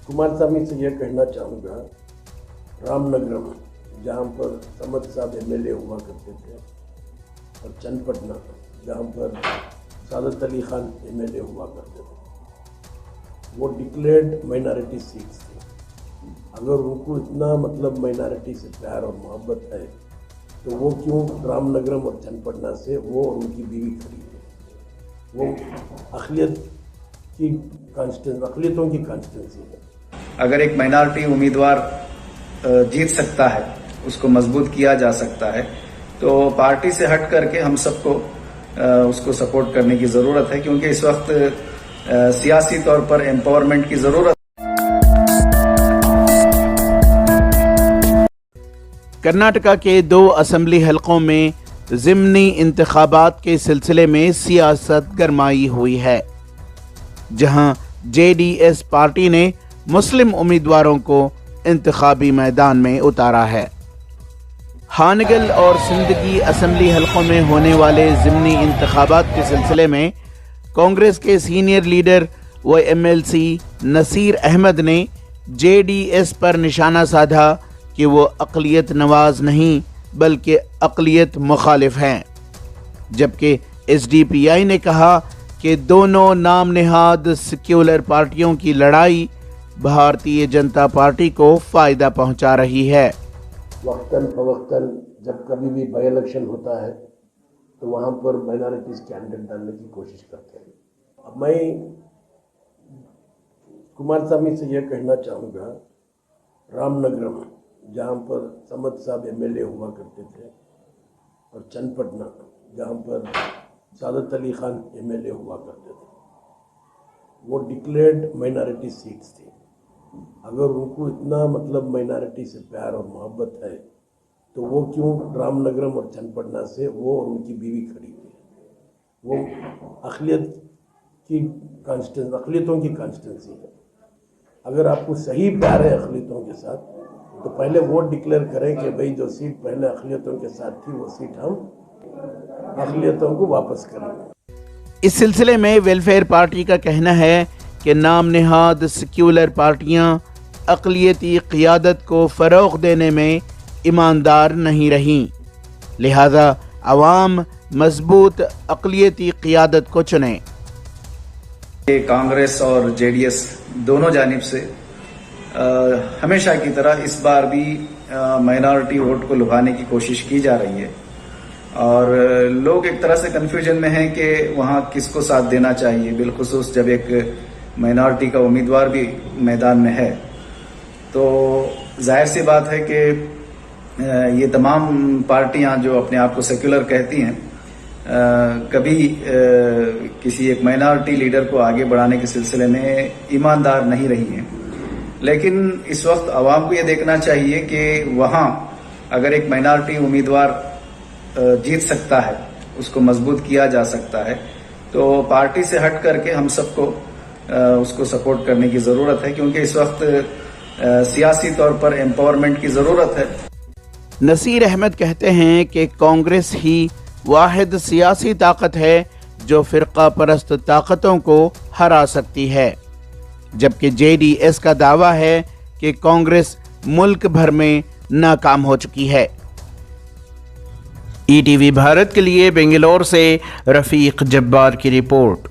कुमारस्वामी से यह कहना चाहूँगा, रामनगरम जहाँ पर समद साहब एमएलए हुआ करते थे और चन्नपटना जहाँ पर सादत अली खान एमएलए हुआ करते थे, वो डिक्लेयर्ड माइनॉरिटी सीट्स थी। अगर उनको इतना मतलब माइनॉरिटी से प्यार और मोहब्बत है तो वो क्यों रामनगरम और चन्नपटना से वो और उनकी बीवी खड़ी है? वो अक़लियतों की कॉन्स्टिट्यूंसी है। अगर एक माइनॉरिटी उम्मीदवार जीत सकता है, उसको मजबूत किया जा सकता है, तो पार्टी से हट करके हम सबको उसको सपोर्ट करने की ज़रूरत है, क्योंकि इस वक्त सियासी तौर पर एम्पावरमेंट की ज़रूरत। कर्नाटका के 2 असेंबली हलकों में ज़िमनी इंतखाबात के सिलसिले में सियासत गरमाई हुई है, जहां जेडीएस पार्टी ने मुस्लिम उम्मीदवारों को इंतखाबी मैदान में उतारा है। हानगल और सिंदगी असेंबली हलकों में होने वाले ज़िमनी इंतखाबात के सिलसिले में कांग्रेस के सीनियर लीडर व एमएलसी नसीर अहमद ने जेडीएस पर निशाना साधा कि वो अक़लियत नवाज नहीं बल्कि अक़लियत मुखालिफ हैं, जबकि एसडीपीआई ने कहा कि दोनों नाम नेहाद सेक्युलर पार्टियों की लड़ाई भारतीय जनता पार्टी को फ़ायदा पहुंचा रही है। वक्तन फवक्तन जब कभी भी बाई इलेक्शन होता है तो वहाँ पर माइनॉरिटीज़ कैंडिडेट डालने की कोशिश करते हैं। अब मैं कुमारस्वामी से यह कहना चाहूँगा, रामनगरम जहाँ पर समद साहब एमएलए हुआ करते थे और चन्नपटना जहाँ पर सादत अली खान एमएलए हुआ करते थे, वो डिक्लेयर्ड माइनॉरिटी सीट्स थी। अगर उनको इतना मतलब माइनॉरिटी से प्यार और मोहब्बत है तो वो क्यों रामनगरम और चन्नपटना से वो और उनकी बीवी खड़ी हुई है? वो अक़लियतों की कॉन्स्टिट्यूंसी है। अगर आपको सही प्यार है अक़लियतों के साथ तो पहले वोट डिक्लेयर करें कि भाई जो सीट पहले अक़लियतों के साथ थी वो सीट हम अक़लियतों को वापस करेंगे। इस सिलसिले में वेलफेयर पार्टी का कहना है कि नाम नेहाद सेक्युलर पार्टियां अक़लियती क़ियादत को फ़रोग़ देने में ईमानदार नहीं रहीं, लिहाजा अवाम मजबूत अक़लियती क़ियादत को चुनें। कांग्रेस और जेडीएस दोनों जानिब से हमेशा की तरह इस बार भी माइनॉरिटी वोट को लुभाने की कोशिश की जा रही है, और लोग एक तरह से कंफ्यूजन में हैं कि वहाँ किसको साथ देना चाहिए, बिलखुसूस जब एक माइनॉरिटी का उम्मीदवार भी मैदान में है। तो जाहिर सी बात है कि ये तमाम पार्टियां जो अपने आप को सेक्युलर कहती हैं, कभी किसी एक माइनॉरिटी लीडर को आगे बढ़ाने के सिलसिले में ईमानदार नहीं रही हैं। लेकिन इस वक्त आवाम को ये देखना चाहिए कि वहाँ अगर एक माइनॉरिटी उम्मीदवार जीत सकता है, उसको मजबूत किया जा सकता है, तो पार्टी से हट करके हम सबको उसको सपोर्ट करने की ज़रूरत है, क्योंकि इस वक्त सियासी तौर पर एम्पावरमेंट की ज़रूरत है। नसीर अहमद कहते हैं कि कांग्रेस ही वाहिद सियासी ताकत है जो फ़िरक़ा परस्त ताकतों को हरा सकती है, जबकि जेडीएस का दावा है कि कांग्रेस मुल्क भर में नाकाम हो चुकी है। ईटीवी भारत के लिए बेंगलोर से रफ़ीक जब्बार की रिपोर्ट।